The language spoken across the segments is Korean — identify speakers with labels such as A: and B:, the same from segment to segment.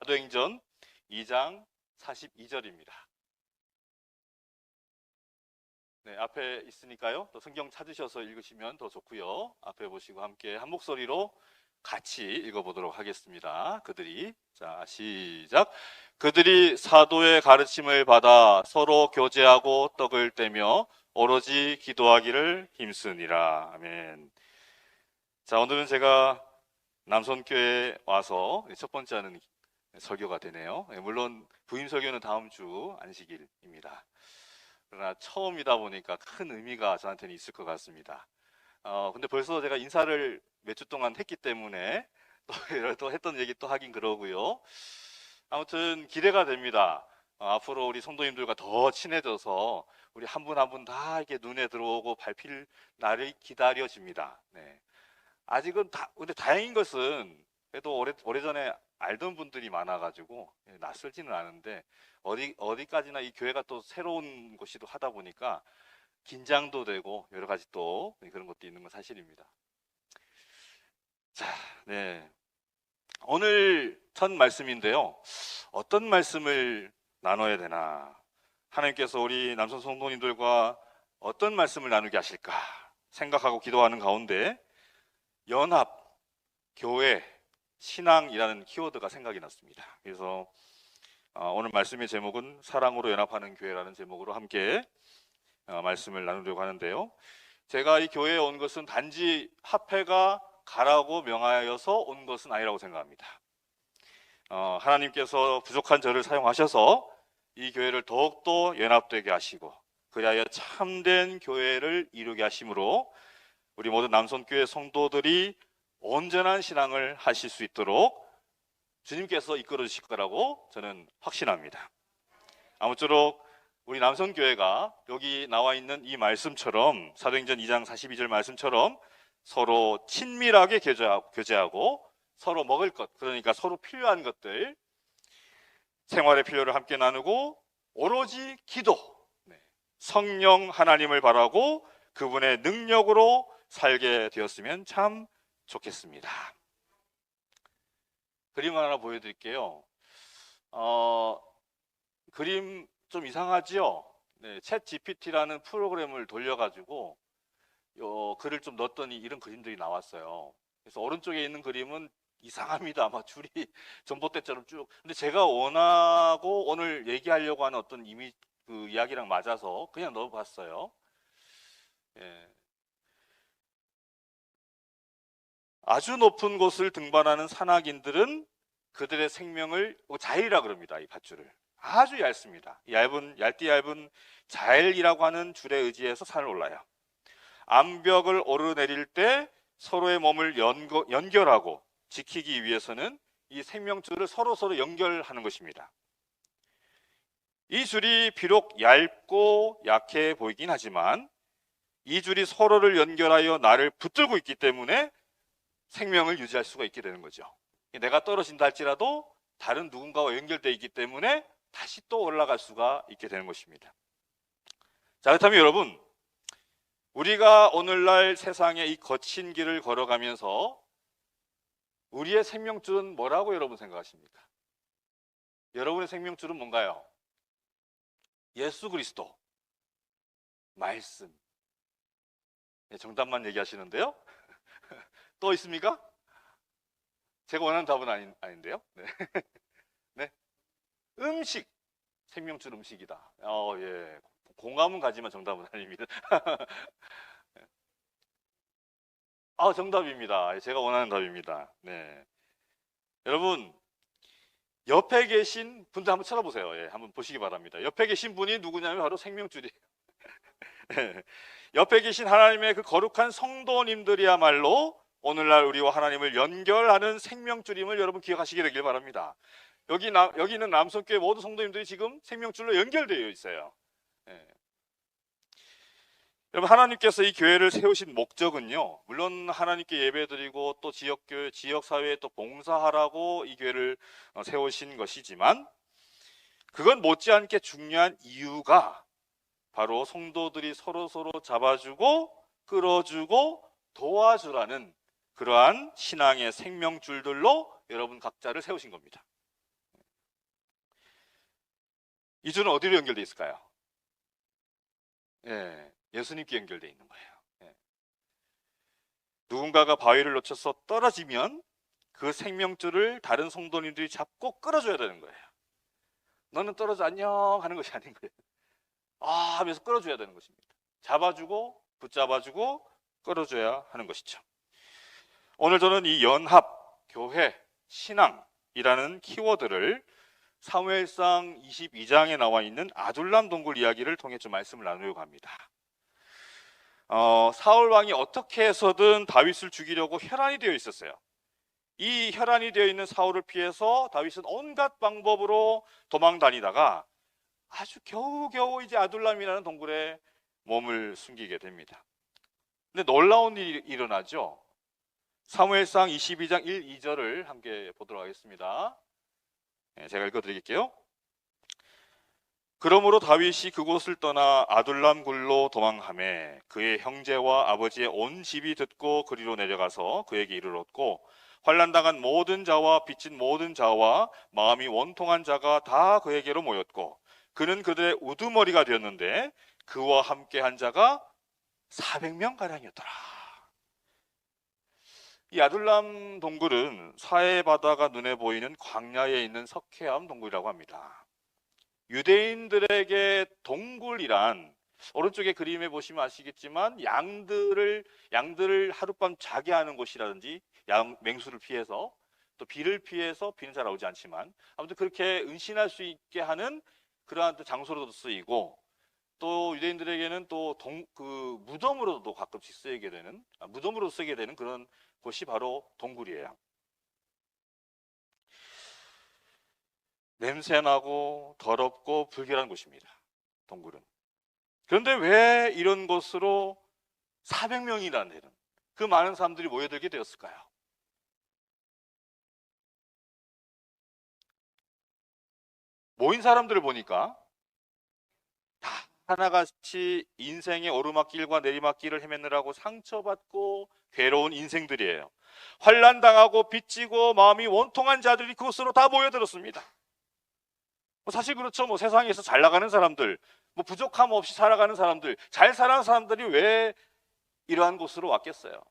A: 사도행전 2장 42절입니다. 네, 앞에 있으니까요. 또 성경 찾으셔서 읽으시면 더 좋고요. 앞에 보시고 함께 한 목소리로 같이 읽어보도록 하겠습니다. 자, 시작. 그들이 사도의 가르침을 받아 서로 교제하고 떡을 떼며 오로지 기도하기를 힘쓰니라. 아멘. 자, 오늘은 제가 남손교회에 와서 첫 번째 하는 설교가 되네요. 물론 부임 설교는 다음 주 안식일입니다. 그러나 처음이다 보니까 큰 의미가 저한테는 있을 것 같습니다. 근데 벌써 제가 인사를 몇 주 동안 했기 때문에 또 했던 얘기 또 하긴 그러고요. 아무튼 기대가 됩니다. 앞으로 우리 성도님들과 더 친해져서 우리 한 분 한 분 다 이렇게 눈에 들어오고 밟힐 날이 기다려집니다. 네. 아직은 근데 다행인 것은 그래도 오래전에 알던 분들이 많아가지고 낯설지는 않은데 어디까지나 이 교회가 또 새로운 곳이도 하다 보니까 긴장도 되고 여러 가지 또 그런 것도 있는 건 사실입니다. 자, 네. 오늘 첫 말씀인데요. 어떤 말씀을 나눠야 되나? 하나님께서 우리 남성 성도님들과 어떤 말씀을 나누게 하실까? 생각하고 기도하는 가운데 연합, 교회, 신앙이라는 키워드가 생각이 났습니다. 그래서 오늘 말씀의 제목은 사랑으로 연합하는 교회라는 제목으로 함께 말씀을 나누려고 하는데요. 제가 이 교회에 온 것은 단지 합회가 가라고 명하여서 온 것은 아니라고 생각합니다. 하나님께서 부족한 저를 사용하셔서 이 교회를 더욱더 연합되게 하시고 그리하여 참된 교회를 이루게 하심으로 우리 모든 남손교회 성도들이 온전한 신앙을 하실 수 있도록 주님께서 이끌어 주실 거라고 저는 확신합니다. 아무쪼록 우리 남성교회가 여기 나와 있는 이 말씀처럼 사도행전 2장 42절 말씀처럼 서로 친밀하게 교제하고 서로 먹을 것, 그러니까 서로 필요한 것들, 생활의 필요를 함께 나누고 오로지 기도, 성령 하나님을 바라고 그분의 능력으로 살게 되었으면 참 좋겠습니다. 그림 하나 보여드릴게요. 그림 좀 이상하지요? 네, 챗 GPT라는 프로그램을 돌려가지고 글을 좀 넣었더니 이런 그림들이 나왔어요. 그래서 오른쪽에 있는 그림은 이상합니다. 아마 줄이 전봇대처럼 쭉. 근데 제가 원하고 오늘 얘기하려고 하는 어떤 그 이야기랑 맞아서 그냥 넣어봤어요. 예. 아주 높은 곳을 등반하는 산악인들은 그들의 생명을 자일이라 그럽니다. 이 밧줄을 아주 얇습니다. 얇디 얇은 자일이라고 하는 줄에 의지해서 산을 올라요. 암벽을 오르내릴 때 서로의 몸을 연결하고 지키기 위해서는 이 생명줄을 서로 연결하는 것입니다. 이 줄이 비록 얇고 약해 보이긴 하지만 이 줄이 서로를 연결하여 나를 붙들고 있기 때문에 생명을 유지할 수가 있게 되는 거죠. 내가 떨어진다 할지라도 다른 누군가와 연결되어 있기 때문에 다시 또 올라갈 수가 있게 되는 것입니다. 자, 그렇다면 여러분, 우리가 오늘날 세상의 이 거친 길을 걸어가면서 우리의 생명줄은 뭐라고 여러분 생각하십니까? 여러분의 생명줄은 뭔가요? 예수 그리스도, 말씀. 정답만 얘기하시는데요. 또 있습니까? 제가 원하는 답은 아닌데요. 네. 네. 음식. 생명줄 음식이다. 예. 공감은 가지만 정답은 아닙니다. 정답입니다. 제가 원하는 답입니다. 네. 여러분, 옆에 계신 분들 한번 쳐다보세요. 예, 한번 보시기 바랍니다. 옆에 계신 분이 누구냐면 바로 생명줄이에요. 옆에 계신 하나님의 그 거룩한 성도님들이야말로 오늘날 우리와 하나님을 연결하는 생명줄임을 여러분 기억하시게 되길 바랍니다. 여기 있는 남성교회 모든 성도님들이 지금 생명줄로 연결되어 있어요. 예. 여러분, 하나님께서 이 교회를 세우신 목적은요, 물론 하나님께 예배드리고 또 지역교회, 지역사회에 또 봉사하라고 이 교회를 세우신 것이지만 그건 못지않게 중요한 이유가 바로 성도들이 서로 잡아주고 끌어주고 도와주라는 그러한 신앙의 생명줄들로 여러분 각자를 세우신 겁니다. 이 줄은 어디로 연결되어 있을까요? 예, 예수님께 연결되어 있는 거예요. 예. 누군가가 바위를 놓쳐서 떨어지면 그 생명줄을 다른 성도님들이 잡고 끌어줘야 되는 거예요. 너는 떨어져 안녕 하는 것이 아닌 거예요. 아 하면서 끌어줘야 되는 것입니다. 잡아주고 붙잡아주고 끌어줘야 하는 것이죠. 오늘 저는 이 연합, 교회, 신앙이라는 키워드를 사무엘상 22장에 나와 있는 아둘람 동굴 이야기를 통해 좀 말씀을 나누려고 합니다. 사울 왕이 어떻게 해서든 다윗을 죽이려고 혈안이 되어 있었어요. 이 혈안이 되어 있는 사울을 피해서 다윗은 온갖 방법으로 도망 다니다가 아주 겨우겨우 이제 아둘람이라는 동굴에 몸을 숨기게 됩니다. 근데 놀라운 일이 일어나죠. 사무엘상 22장 1, 2절을 함께 보도록 하겠습니다. 제가 읽어드릴게요. 그러므로 다윗이 그곳을 떠나 아둘람 굴로 도망하매 그의 형제와 아버지의 온 집이 듣고 그리로 내려가서 그에게 이르렀고 환난당한 모든 자와 빚진 모든 자와 마음이 원통한 자가 다 그에게로 모였고 그는 그들의 우두머리가 되었는데 그와 함께 한 자가 400명 가량이었더라. 이 아둘람 동굴은 사해 바다가 눈에 보이는 광야에 있는 석회암 동굴이라고 합니다. 유대인들에게 동굴이란 오른쪽에 그림에 보시면 아시겠지만 양들을 하룻밤 자게 하는 곳이라든지 맹수를 피해서 또 비를 피해서 비는 잘 오지 않지만 아무튼 그렇게 은신할 수 있게 하는 그러한 또 장소로도 쓰이고 또 유대인들에게는 또 무덤으로도 가끔씩 무덤으로 쓰게 되는 그런 곳이 바로 동굴이에요. 냄새나고 더럽고 불결한 곳입니다. 동굴은. 그런데 왜 이런 곳으로 400명이라는 데는 그 많은 사람들이 모여들게 되었을까요? 모인 사람들을 보니까 다 하나같이 인생의 오르막길과 내리막길을 헤매느라고 상처받고 괴로운 인생들이에요. 환난당하고 빚지고 마음이 원통한 자들이 그곳으로 다 모여들었습니다. 사실 그렇죠. 세상에서 잘 나가는 사람들, 부족함 없이 살아가는 사람들, 잘 살아가는 사람들이 왜 이러한 곳으로 왔겠어요?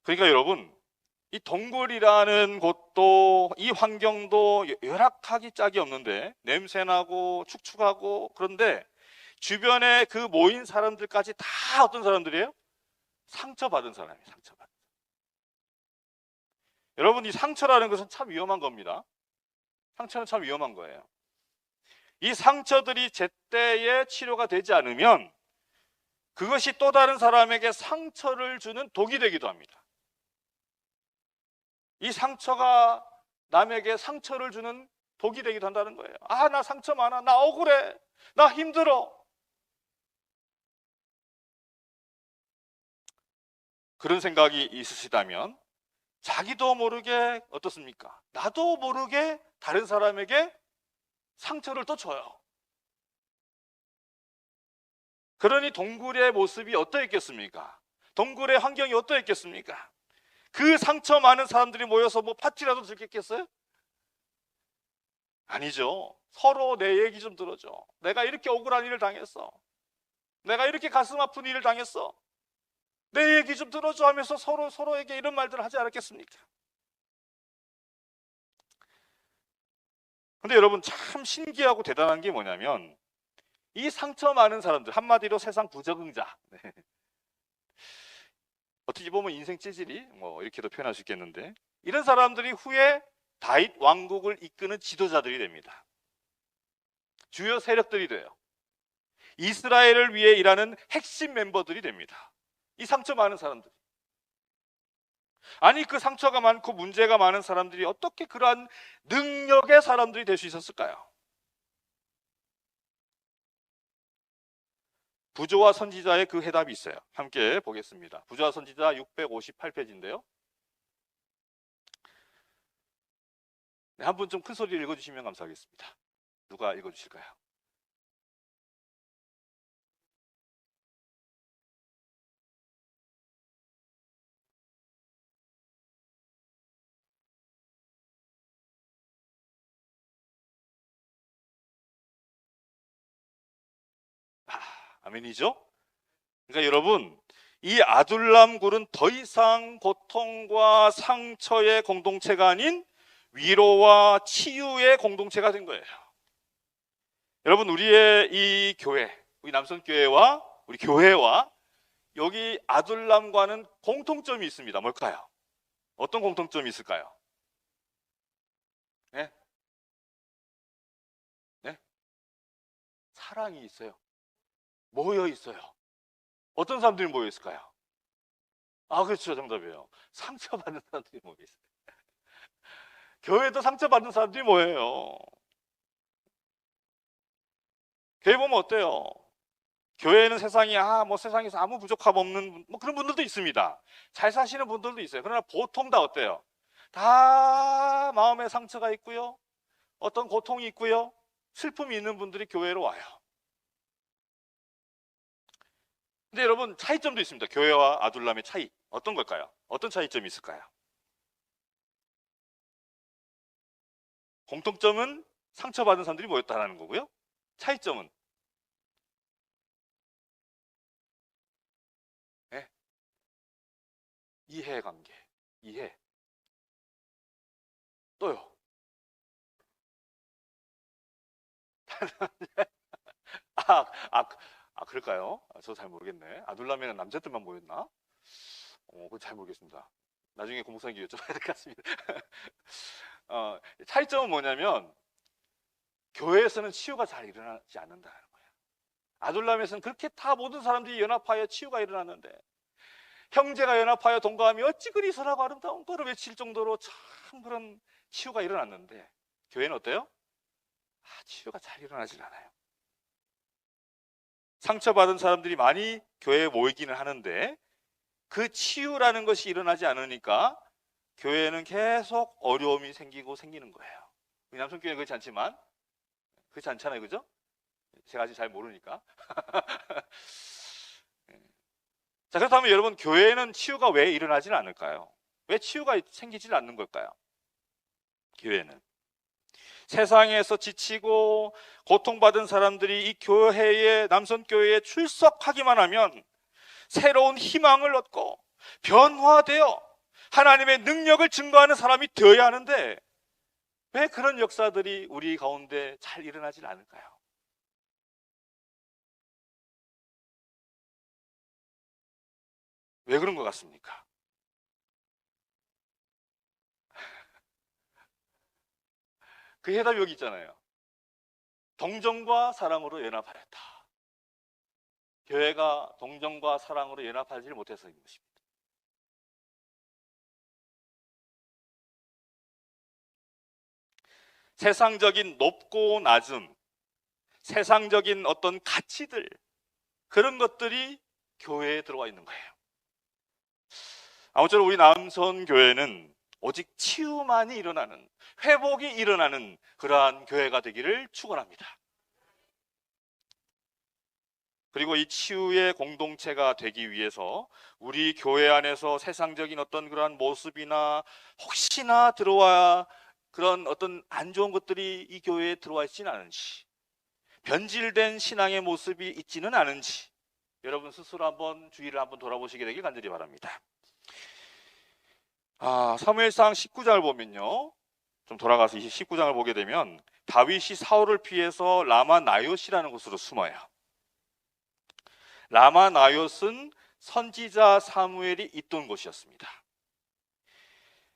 A: 그러니까 여러분, 이 동굴이라는 곳도 이 환경도 열악하기 짝이 없는데 냄새나고 축축하고 그런데 주변에 그 모인 사람들까지 다 어떤 사람들이에요? 상처받은 사람이에요. 상처받은. 여러분, 이 상처라는 것은 참 위험한 겁니다. 상처는 참 위험한 거예요. 이 상처들이 제때에 치료가 되지 않으면 그것이 또 다른 사람에게 상처를 주는 독이 되기도 합니다. 이 상처가 남에게 상처를 주는 독이 되기도 한다는 거예요. 아, 나 상처 많아. 나 억울해. 나 힘들어. 그런 생각이 있으시다면 자기도 모르게 어떻습니까? 나도 모르게 다른 사람에게 상처를 또 줘요. 그러니 동굴의 모습이 어떠했겠습니까? 동굴의 환경이 어떠했겠습니까? 그 상처 많은 사람들이 모여서 파티라도 즐겼겠어요? 아니죠. 서로 내 얘기 좀 들어줘. 내가 이렇게 억울한 일을 당했어. 내가 이렇게 가슴 아픈 일을 당했어. 내 얘기 좀 들어줘 하면서 서로에게 이런 말들을 하지 않았겠습니까? 근데 여러분 참 신기하고 대단한 게 뭐냐면 이 상처 많은 사람들, 한마디로 세상 부적응자. 네. 어떻게 보면 인생 찌질이 이렇게도 표현할 수 있겠는데 이런 사람들이 후에 다윗 왕국을 이끄는 지도자들이 됩니다. 주요 세력들이 돼요. 이스라엘을 위해 일하는 핵심 멤버들이 됩니다. 이 상처 많은 사람들. 아니 그 상처가 많고 문제가 많은 사람들이 어떻게 그러한 능력의 사람들이 될 수 있었을까요? 부조와 선지자의 그 해답이 있어요. 함께 보겠습니다. 부조와 선지자 658페이지인데요. 네, 한 분 좀 큰 소리를 읽어주시면 감사하겠습니다. 누가 읽어주실까요? 아멘이죠? 그러니까 여러분, 이 아둘람 굴은 더 이상 고통과 상처의 공동체가 아닌 위로와 치유의 공동체가 된 거예요. 여러분, 우리의 이 교회, 우리 남선교회와 우리 교회와 여기 아둘람과는 공통점이 있습니다. 뭘까요? 어떤 공통점이 있을까요? 네? 네? 사랑이 있어요. 모여 있어요. 어떤 사람들이 모여 있을까요? 아, 그렇죠. 정답이에요. 상처받는 사람들이 모여 있어요. 교회도 상처받는 사람들이 모여요. 교회 보면 어때요? 교회는 세상이 뭐 세상에서 아무 부족함 없는 뭐 그런 분들도 있습니다. 잘 사시는 분들도 있어요. 그러나 보통 다 어때요? 다 마음에 상처가 있고요. 어떤 고통이 있고요. 슬픔이 있는 분들이 교회로 와요. 근데 여러분, 차이점도 있습니다. 교회와 아둘람의 차이. 어떤 걸까요? 어떤 차이점이 있을까요? 공통점은 상처받은 사람들이 모였다는 거고요. 차이점은 네? 이해관계. 이해. 또요. 아, 아, 그럴까요? 저 잘 모르겠네. 아둘람에는 남자들만 모였나? 그건 잘 모르겠습니다. 나중에 공무상에게 여쭤봐야 될 것 같습니다. 차이점은 뭐냐면 교회에서는 치유가 잘 일어나지 않는다는 거예요. 아둘람에서는 그렇게 다 모든 사람들이 연합하여 치유가 일어났는데 형제가 연합하여 동감하며 어찌 그리 선하고 아름다운 거를 외칠 정도로 참 그런 치유가 일어났는데 교회는 어때요? 치유가 잘 일어나질 않아요. 상처받은 사람들이 많이 교회에 모이기는 하는데 그 치유라는 것이 일어나지 않으니까 교회는 계속 어려움이 생기고 생기는 거예요. 우리 남성교회는 그렇지 않지만 그렇지 않잖아요, 그죠? 제가 아직 잘 모르니까. 자, 그렇다면 여러분, 교회는 치유가 왜 일어나지는 않을까요? 왜 치유가 생기지 않는 걸까요? 교회는 세상에서 지치고 고통받은 사람들이 이 교회에, 남선교회에 출석하기만 하면 새로운 희망을 얻고 변화되어 하나님의 능력을 증거하는 사람이 되어야 하는데 왜 그런 역사들이 우리 가운데 잘 일어나질 않을까요? 왜 그런 것 같습니까? 그 해답이 여기 있잖아요. 동정과 사랑으로 연합하였다. 교회가 동정과 사랑으로 연합하지 못해서인 것입니다. 세상적인 높고 낮음, 세상적인 어떤 가치들, 그런 것들이 교회에 들어와 있는 거예요. 아무쪼록 우리 남선교회는 오직 치유만이 일어나는, 회복이 일어나는 그러한 교회가 되기를 축원합니다. 그리고 이 치유의 공동체가 되기 위해서 우리 교회 안에서 세상적인 어떤 그러한 모습이나 혹시나 들어와 그런 어떤 안 좋은 것들이 이 교회에 들어와 있지는 않은지, 변질된 신앙의 모습이 있지는 않은지 여러분 스스로 한번 주의를 한번 돌아보시게 되길 간절히 바랍니다. 사무엘상 19장을 보면요, 좀 돌아가서 19장을 보게 되면 다윗이 사울을 피해서 라마 나요시라는 곳으로 숨어요. 라마 나요스는 선지자 사무엘이 있던 곳이었습니다.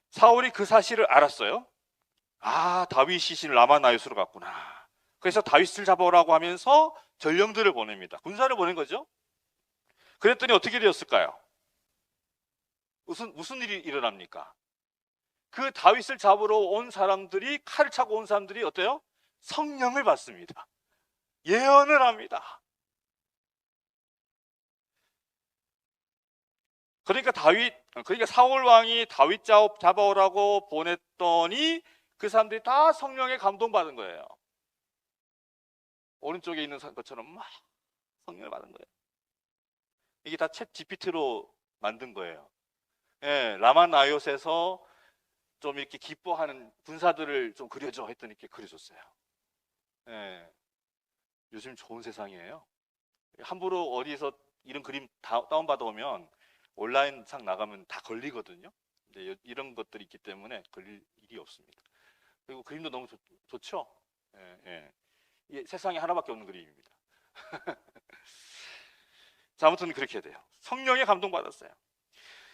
A: 사울이 그 사실을 알았어요. 다윗이 신 라마 나요스로 갔구나. 그래서 다윗을 잡아오라고 하면서 전령들을 보냅니다. 군사를 보낸 거죠. 그랬더니 어떻게 되었을까요? 무슨 일이 일어납니까? 그 다윗을 잡으러 온 사람들이, 칼을 차고 온 사람들이 어때요? 성령을 받습니다. 예언을 합니다. 그러니까 사울 왕이 다윗 잡아오라고 보냈더니 그 사람들이 다 성령에 감동받은 거예요. 오른쪽에 있는 것처럼 막 성령을 받은 거예요. 이게 다 챗 GPT로 만든 거예요. 라마 나요스에서 좀 이렇게 기뻐하는 군사들을 좀 그려줘 했더니 이렇게 그려줬어요. 요즘 좋은 세상이에요. 함부로 어디서 이런 그림 다운받아 오면 온라인상 나가면 다 걸리거든요. 근데 이런 것들이 있기 때문에 걸릴 일이 없습니다. 그리고 그림도 너무 좋죠? 예, 예. 이게 세상에 하나밖에 없는 그림입니다. 자, 아무튼 그렇게 돼요. 성령에 감동받았어요.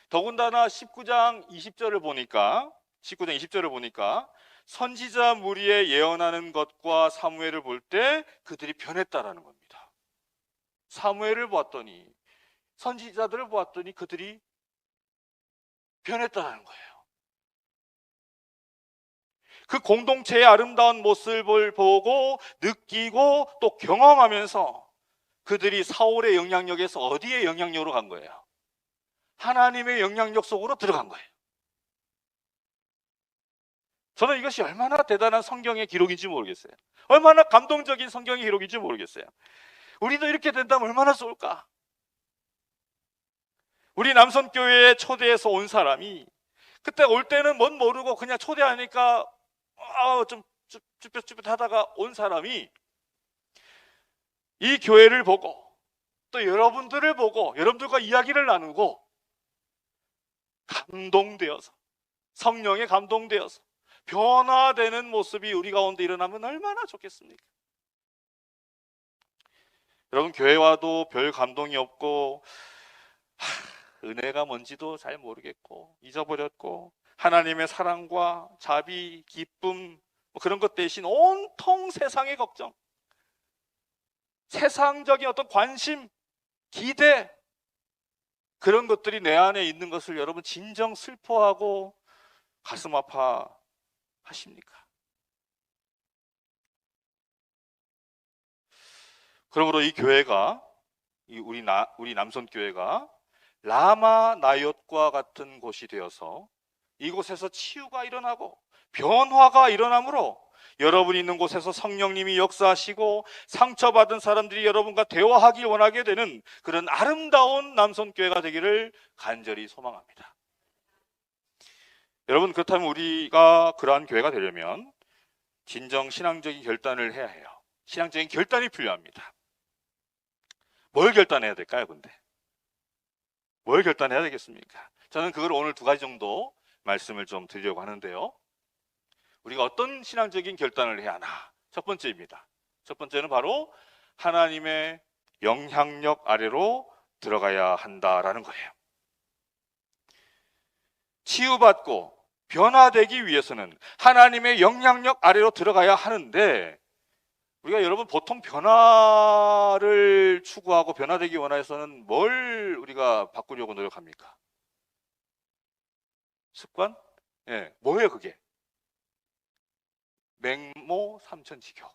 A: 더군다나 19장 20절을 보니까 선지자 무리에 예언하는 것과 사무엘을 볼 때 그들이 변했다라는 겁니다. 사무엘을 보았더니, 선지자들을 보았더니 그들이 변했다는 거예요. 그 공동체의 아름다운 모습을 보고 느끼고 또 경험하면서 그들이 사울의 영향력에서 어디에 영향력으로 간 거예요? 하나님의 영향력 속으로 들어간 거예요. 저는 이것이 얼마나 대단한 성경의 기록인지 모르겠어요. 얼마나 감동적인 성경의 기록인지 모르겠어요. 우리도 이렇게 된다면 얼마나 좋을까? 우리 남선교회에 초대해서 온 사람이 그때 올 때는 뭔 모르고 그냥 초대하니까 좀 쭈뼛쭈뼛 하다가 온 사람이 이 교회를 보고 또 여러분들을 보고 여러분들과 이야기를 나누고 감동되어서, 성령에 감동되어서 변화되는 모습이 우리 가운데 일어나면 얼마나 좋겠습니까? 여러분, 교회 와도 별 감동이 없고 은혜가 뭔지도 잘 모르겠고 잊어버렸고 하나님의 사랑과 자비, 기쁨 그런 것 대신 온통 세상의 걱정, 세상적인 어떤 관심, 기대, 그런 것들이 내 안에 있는 것을 여러분 진정 슬퍼하고 가슴 아파 하십니까? 그러므로 이 교회가, 우리 남선교회가 라마 나이옷과 같은 곳이 되어서 이곳에서 치유가 일어나고 변화가 일어나므로 여러분이 있는 곳에서 성령님이 역사하시고 상처받은 사람들이 여러분과 대화하길 원하게 되는 그런 아름다운 남선교회가 되기를 간절히 소망합니다. 여러분, 그렇다면 우리가 그러한 교회가 되려면 진정 신앙적인 결단을 해야 해요. 신앙적인 결단이 필요합니다. 뭘 결단해야 될까요, 근데? 뭘 결단해야 되겠습니까? 저는 그걸 오늘 2가지 정도 말씀을 좀 드리려고 하는데요. 우리가 어떤 신앙적인 결단을 해야 하나? 첫 번째입니다. 첫 번째는 바로 하나님의 영향력 아래로 들어가야 한다라는 거예요. 치유받고 변화되기 위해서는 하나님의 영향력 아래로 들어가야 하는데, 우리가 여러분 보통 변화를 추구하고 변화되기 원해서는 뭘 우리가 바꾸려고 노력합니까? 습관? 예, 뭐예요 그게? 맹모 삼천지교.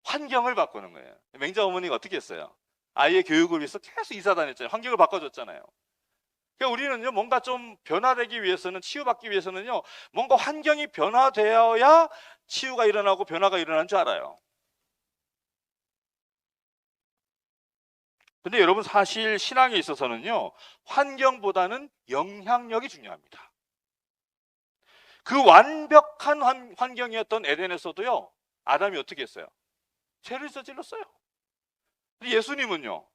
A: 환경을 바꾸는 거예요. 맹자 어머니가 어떻게 했어요? 아이의 교육을 위해서 계속 이사 다녔잖아요. 환경을 바꿔줬잖아요. 그러니까 우리는요, 뭔가 좀 변화되기 위해서는, 치유받기 위해서는요, 뭔가 환경이 변화되어야 치유가 일어나고 변화가 일어나는 줄 알아요. 근데 여러분, 사실 신앙에 있어서는요, 환경보다는 영향력이 중요합니다. 그 완벽한 환경이었던 에덴에서도요, 아담이 어떻게 했어요? 죄를 저질렀어요. 예수님은요,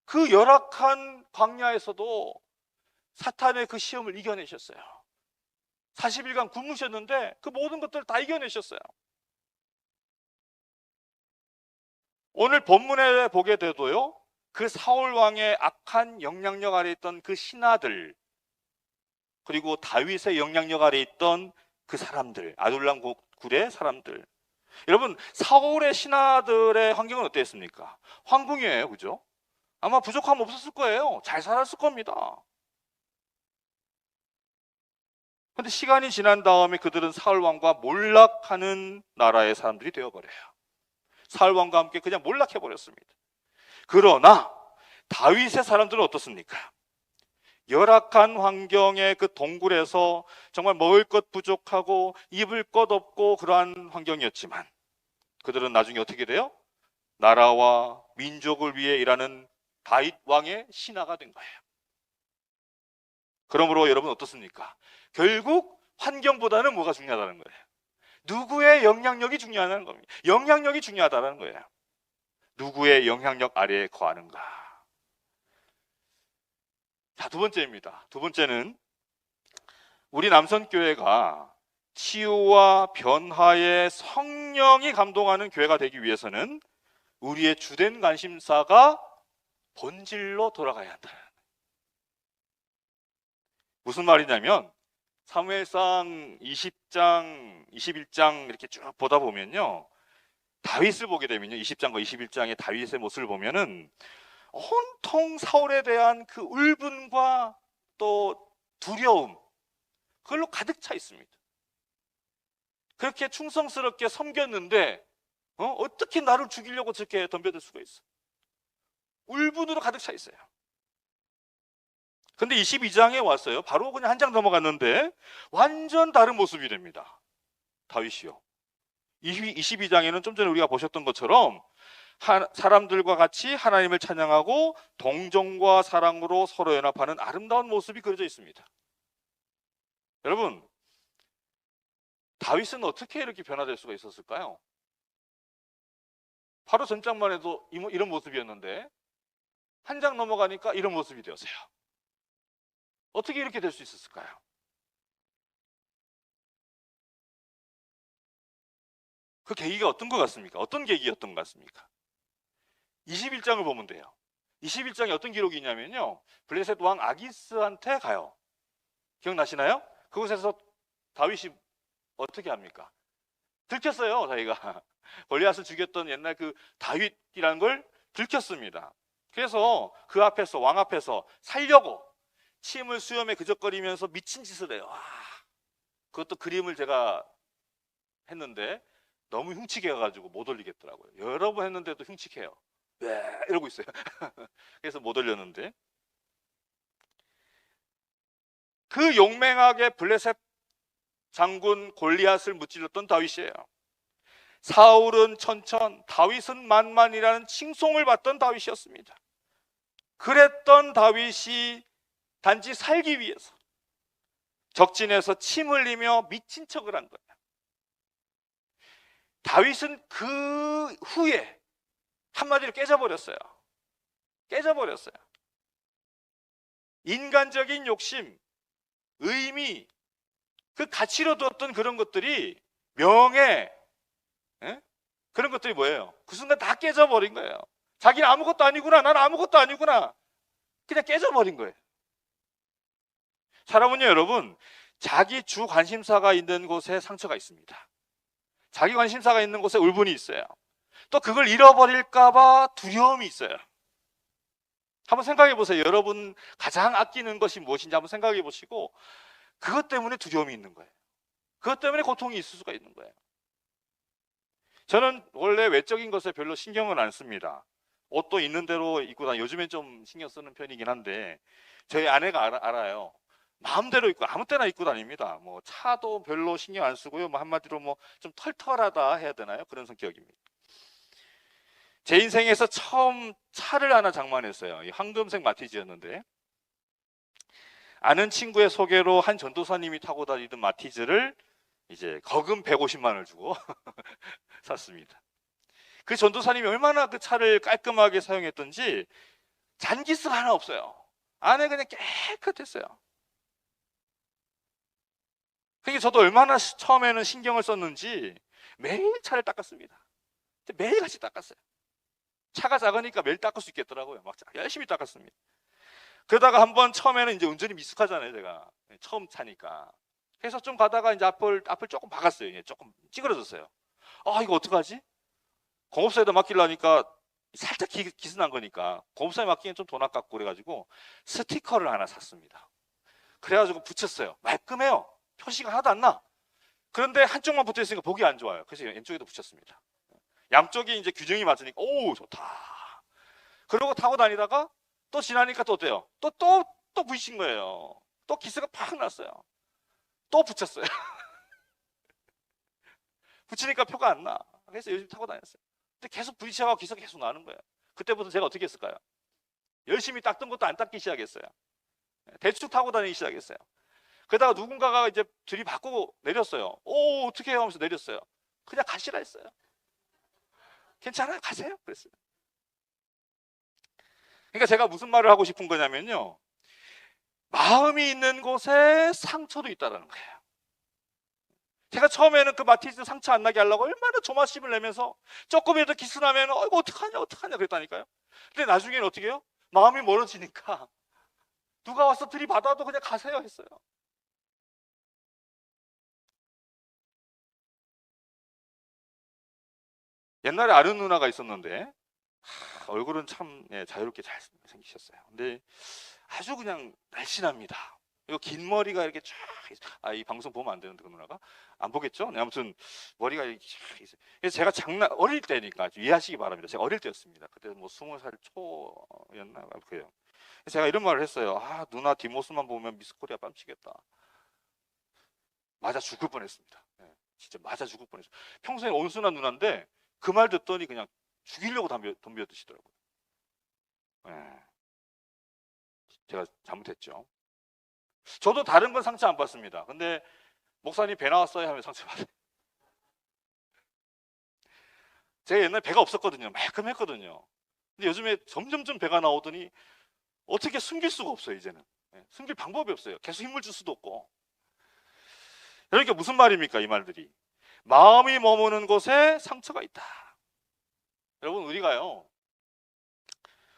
A: 그 열악한 광야에서도 사탄의 그 시험을 이겨내셨어요. 40일간 굶으셨는데 그 모든 것들을 다 이겨내셨어요. 오늘 본문에 보게 돼도요, 그 사울 왕의 악한 영향력 아래 있던 그 신하들, 그리고 다윗의 영향력 아래 있던 그 사람들, 아둘람 굴의 사람들, 여러분, 사울의 신하들의 환경은 어땠습니까? 황궁이에요, 그죠? 아마 부족함 없었을 거예요. 잘 살았을 겁니다. 근데 시간이 지난 다음에 그들은 사울 왕과 몰락하는 나라의 사람들이 되어버려요. 사울 왕과 함께 그냥 몰락해 버렸습니다. 그러나 다윗의 사람들은 어떻습니까? 열악한 환경의 그 동굴에서 정말 먹을 것 부족하고 입을 것 없고 그러한 환경이었지만 그들은 나중에 어떻게 돼요? 나라와 민족을 위해 일하는 다윗 왕의 신하가 된 거예요. 그러므로 여러분 어떻습니까? 결국 환경보다는 뭐가 중요하다는 거예요? 누구의 영향력이 중요하다는 겁니다. 영향력이 중요하다는 거예요. 누구의 영향력 아래에 거하는가? 자, 두 번째입니다. 두 번째는 우리 남선교회가 치유와 변화의 성령이 감동하는 교회가 되기 위해서는 우리의 주된 관심사가 본질로 돌아가야 한다. 무슨 말이냐면 사무엘상 20장, 21장 이렇게 쭉 보다 보면요, 다윗을 보게 되면요, 20장과 21장의 다윗의 모습을 보면은 온통 사울에 대한 그 울분과 또 두려움, 그걸로 가득 차 있습니다. 그렇게 충성스럽게 섬겼는데 어떻게 나를 죽이려고 저렇게 덤벼들 수가 있어? 울분으로 가득 차 있어요. 근데 22장에 왔어요. 바로 그냥 한 장 넘어갔는데 완전 다른 모습이 됩니다. 다윗이요. 22장에는 좀 전에 우리가 보셨던 것처럼 사람들과 같이 하나님을 찬양하고 동정과 사랑으로 서로 연합하는 아름다운 모습이 그려져 있습니다. 여러분, 다윗은 어떻게 이렇게 변화될 수가 있었을까요? 바로 전장만 해도 이런 모습이었는데 한 장 넘어가니까 이런 모습이 되었어요. 어떻게 이렇게 될 수 있었을까요? 그 계기가 어떤 것 같습니까? 어떤 계기였던 것 같습니까? 21장을 보면 돼요. 21장에 어떤 기록이 있냐면요, 블레셋 왕 아기스한테 가요. 기억나시나요? 그곳에서 다윗이 어떻게 합니까? 들켰어요. 자기가 골리앗을 죽였던 옛날 그 다윗이라는 걸 들켰습니다. 그래서 그 앞에서, 왕 앞에서 살려고 침을 수염에 그적거리면서 미친 짓을 해요. 그것도 그림을 제가 했는데 너무 흉측해 가지고 못 올리겠더라고요. 여러 번 했는데도 흉측해요. 왜 이러고 있어요. 그래서 못 올렸는데, 그 용맹하게 블레셋 장군 골리앗을 무찔렀던 다윗이에요. 사울은 천천, 다윗은 만만이라는 칭송을 받던 다윗이었습니다. 그랬던 다윗이 단지 살기 위해서 적진에서 침 흘리며 미친 척을 한 거예요. 다윗은 그 후에 한마디로 깨져버렸어요. 깨져버렸어요. 인간적인 욕심, 의미, 그 가치로 두었던 그런 것들이, 명예, 그런 것들이 뭐예요? 그 순간 다 깨져버린 거예요. 자기는 아무것도 아니구나, 난 아무것도 아니구나, 그냥 깨져버린 거예요. 사람은요, 여러분, 자기 주 관심사가 있는 곳에 상처가 있습니다. 자기 관심사가 있는 곳에 울분이 있어요. 또 그걸 잃어버릴까봐 두려움이 있어요. 한번 생각해 보세요. 여러분 가장 아끼는 것이 무엇인지 한번 생각해 보시고, 그것 때문에 두려움이 있는 거예요. 그것 때문에 고통이 있을 수가 있는 거예요. 저는 원래 외적인 것에 별로 신경을 안 씁니다. 옷도 있는 대로 입고 다니, 요즘엔 좀 신경 쓰는 편이긴 한데, 저희 아내가 알아요. 마음대로 입고 아무 때나 입고 다닙니다. 뭐 차도 별로 신경 안 쓰고요. 뭐 한마디로 뭐 좀 털털하다 해야 되나요? 그런 성격입니다. 제 인생에서 처음 차를 하나 장만했어요. 이 황금색 마티즈였는데, 아는 친구의 소개로 한 전도사님이 타고 다니던 마티즈를 이제 거금 150만 원을 주고 샀습니다. 그 전도사님이 얼마나 그 차를 깔끔하게 사용했던지 잔기스가 하나 없어요. 안에 그냥 깨끗했어요. 그러니까 저도 얼마나 처음에는 신경을 썼는지 매일 차를 닦았습니다. 매일 같이 닦았어요. 차가 작으니까 매일 닦을 수 있겠더라고요. 막 열심히 닦았습니다. 그러다가 한번 처음에는 이제 운전이 미숙하잖아요, 제가. 처음 차니까. 그래서 좀 가다가 이제 앞을 조금 박았어요. 조금 찌그러졌어요. 이거 어떡하지? 공업사에다 맡기려니까 살짝 기스 난 거니까 공업사에 맡기면 좀 돈 아깝고 그래가지고 스티커를 하나 샀습니다. 그래가지고 붙였어요. 말끔해요. 표시가 하나도 안 나. 그런데 한쪽만 붙어 있으니까 보기 안 좋아요. 그래서 왼쪽에도 붙였습니다. 양쪽이 이제 규정이 맞으니까 오, 좋다. 그러고 타고 다니다가 또 지나니까 또 어때요? 또 부딪힌 거예요. 또 기스가 팍 났어요. 또 붙였어요. 붙이니까 표가 안 나. 그래서 요즘 타고 다녔어요. 근데 계속 부딪혀가고 기스가 계속 나는 거예요. 그때부터 제가 어떻게 했을까요? 열심히 닦던 것도 안 닦기 시작했어요. 대충 타고 다니기 시작했어요. 그러다가 누군가가 이제 들이받고 내렸어요. 오, 어떻게 해요? 하면서 내렸어요. 그냥 가시라 했어요. 괜찮아요, 가세요. 그랬어요. 그러니까 제가 무슨 말을 하고 싶은 거냐면요, 마음이 있는 곳에 상처도 있다는 거예요. 제가 처음에는 그 마티즈 상처 안 나게 하려고 얼마나 조마심을 내면서 조금이라도 기스나면 이거 어떡하냐 그랬다니까요. 근데 나중에는 어떻게 해요? 마음이 멀어지니까 누가 와서 들이받아도 그냥 가세요 했어요. 옛날에 아는 누나가 있었는데 얼굴은 참 자유롭게 잘 생기셨어요. 근데 아주 그냥 날씬합니다. 이거 긴 머리가 이렇게 쫙, 이 방송 보면 안 되는데 그 누나가 안 보겠죠? 네, 아무튼 머리가 이렇게 쫙 있어요. 그래서 제가 어릴 때니까 이해하시기 바랍니다. 제가 어릴 때였습니다. 그때 뭐 20살 초였나 그래요. 제가 이런 말을 했어요. 누나 뒷모습만 보면 미스코리아 뺨치겠다. 맞아 죽을 뻔했습니다. 진짜 맞아 죽을 뻔했어요. 평소에 온순한 누나인데 그 말 듣더니 그냥 죽이려고 덤벼드시더라고요. 제가 잘못했죠. 저도 다른 건 상처 안 받습니다. 근데 목사님 배 나왔어요 하면 상처 받아요. 제가 옛날에 배가 없었거든요. 매끈했거든요. 근데 요즘에 점점점 배가 나오더니 어떻게 숨길 수가 없어요. 이제는 숨길 방법이 없어요. 계속 힘을 줄 수도 없고. 그러니까 무슨 말입니까 이 말들이? 마음이 머무는 곳에 상처가 있다. 여러분, 우리가요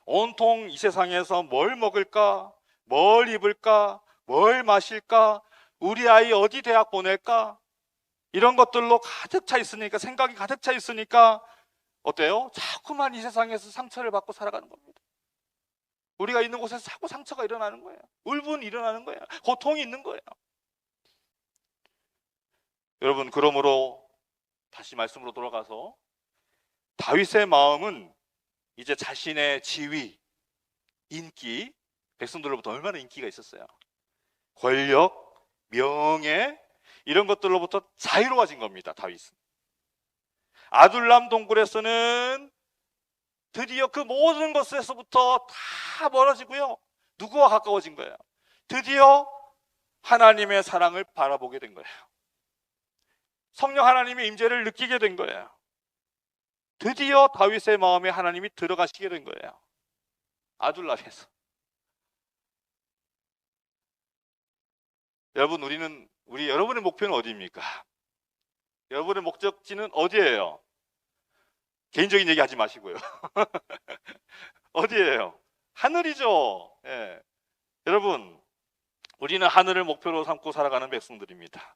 A: 온통 이 세상에서 뭘 먹을까, 뭘 입을까, 뭘 마실까, 우리 아이 어디 대학 보낼까, 이런 것들로 가득 차 있으니까, 생각이 가득 차 있으니까 어때요? 자꾸만 이 세상에서 상처를 받고 살아가는 겁니다. 우리가 있는 곳에서 자꾸 상처가 일어나는 거예요. 울분이 일어나는 거예요. 고통이 있는 거예요. 여러분, 그러므로 다시 말씀으로 돌아가서 다윗의 마음은 이제 자신의 지위, 인기, 백성들로부터 얼마나 인기가 있었어요. 권력, 명예, 이런 것들로부터 자유로워진 겁니다. 다윗은. 아둘람 동굴에서는 드디어 그 모든 것에서부터 다 멀어지고요. 누구와 가까워진 거예요? 드디어 하나님의 사랑을 바라보게 된 거예요. 성령 하나님의 임재를 느끼게 된 거예요. 드디어 다윗의 마음에 하나님이 들어가시게 된 거예요. 아둘람에서. 여러분, 여러분의 목표는 어디입니까? 여러분의 목적지는 어디예요? 개인적인 얘기 하지 마시고요. 어디예요? 하늘이죠. 여러분, 우리는 하늘을 목표로 삼고 살아가는 백성들입니다.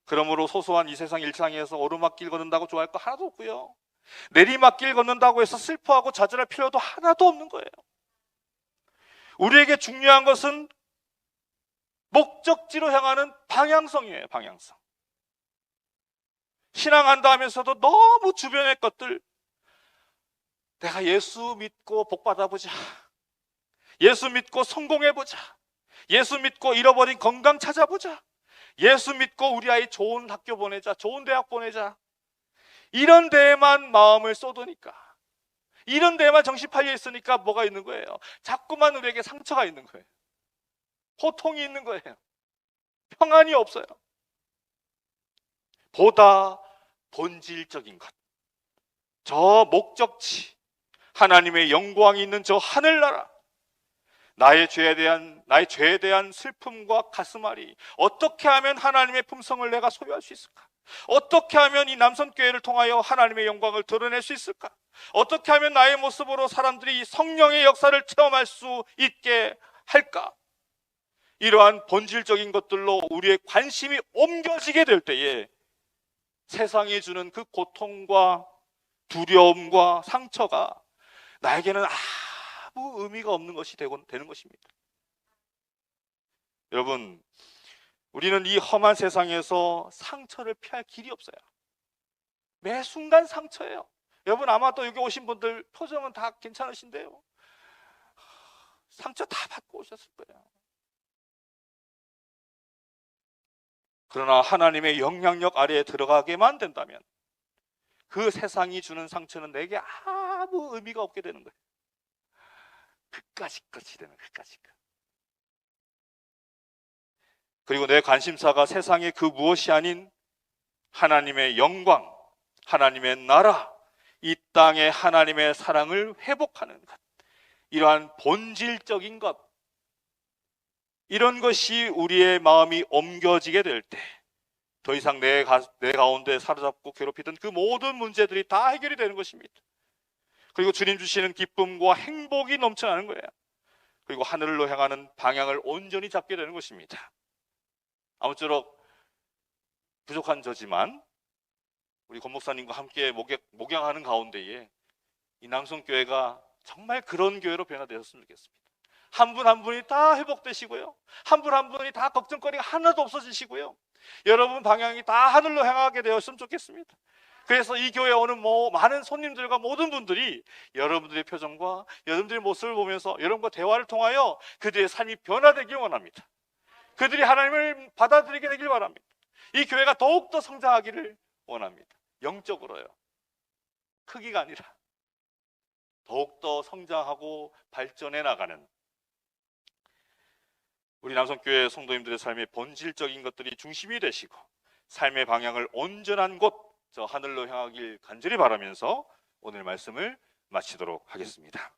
A: 그러므로 소소한 이 세상 일상에서 오르막길 걷는다고 좋아할 거 하나도 없고요. 내리막길 걷는다고 해서 슬퍼하고 좌절할 필요도 하나도 없는 거예요. 우리에게 중요한 것은 목적지로 향하는 방향성이에요. 방향성. 신앙한다 하면서도 너무 주변의 것들, 내가 예수 믿고 복 받아보자, 예수 믿고 성공해보자, 예수 믿고 잃어버린 건강 찾아보자, 예수 믿고 우리 아이 좋은 학교 보내자, 좋은 대학 보내자, 이런 데에만 마음을 쏟으니까, 이런 데에만 정신 팔려 있으니까 뭐가 있는 거예요? 자꾸만 우리에게 상처가 있는 거예요. 고통이 있는 거예요. 평안이 없어요. 보다 본질적인 것, 저 목적지, 하나님의 영광이 있는 저 하늘나라, 나의 죄에 대한 슬픔과 가슴앓이, 어떻게 하면 하나님의 품성을 내가 소유할 수 있을까? 어떻게 하면 이 남선교회를 통하여 하나님의 영광을 드러낼 수 있을까? 어떻게 하면 나의 모습으로 사람들이 성령의 역사를 체험할 수 있게 할까? 이러한 본질적인 것들로 우리의 관심이 옮겨지게 될 때에 세상이 주는 그 고통과 두려움과 상처가 나에게는 아무 의미가 없는 것이 되는 것입니다. 여러분, 우리는 이 험한 세상에서 상처를 피할 길이 없어요. 매 순간 상처예요. 여러분, 아마 또 여기 오신 분들 표정은 다 괜찮으신데요, 상처 다 받고 오셨을 거예요. 그러나 하나님의 영향력 아래에 들어가게만 된다면 그 세상이 주는 상처는 내게 아무 의미가 없게 되는 거예요. 그까짓 것이 되는, 그까짓 것. 그리고 내 관심사가 세상의 그 무엇이 아닌 하나님의 영광, 하나님의 나라, 이 땅에 하나님의 사랑을 회복하는 것, 이러한 본질적인 것, 이런 것이 우리의 마음이 옮겨지게 될 때 더 이상 내 가운데 사로잡고 괴롭히던 그 모든 문제들이 다 해결이 되는 것입니다. 그리고 주님 주시는 기쁨과 행복이 넘쳐나는 거예요. 그리고 하늘로 향하는 방향을 온전히 잡게 되는 것입니다. 아무쪼록 부족한 저지만 우리 권 목사님과 함께 목양하는 가운데에 이 남성교회가 정말 그런 교회로 변화되었으면 좋겠습니다. 한 분 한 분이 다 회복되시고요, 한 분 한 분이 다 걱정거리가 하나도 없어지시고요, 여러분 방향이 다 하늘로 향하게 되었으면 좋겠습니다. 그래서 이 교회에 오는 많은 손님들과 모든 분들이 여러분들의 표정과 여러분들의 모습을 보면서 여러분과 대화를 통하여 그들의 삶이 변화되길 원합니다. 그들이 하나님을 받아들이게 되길 바랍니다. 이 교회가 더욱더 성장하기를 원합니다. 영적으로요, 크기가 아니라 더욱더 성장하고 발전해 나가는 우리 남성교회 성도님들의 삶의 본질적인 것들이 중심이 되시고 삶의 방향을 온전한 곳, 저 하늘로 향하길 간절히 바라면서 오늘 말씀을 마치도록 하겠습니다.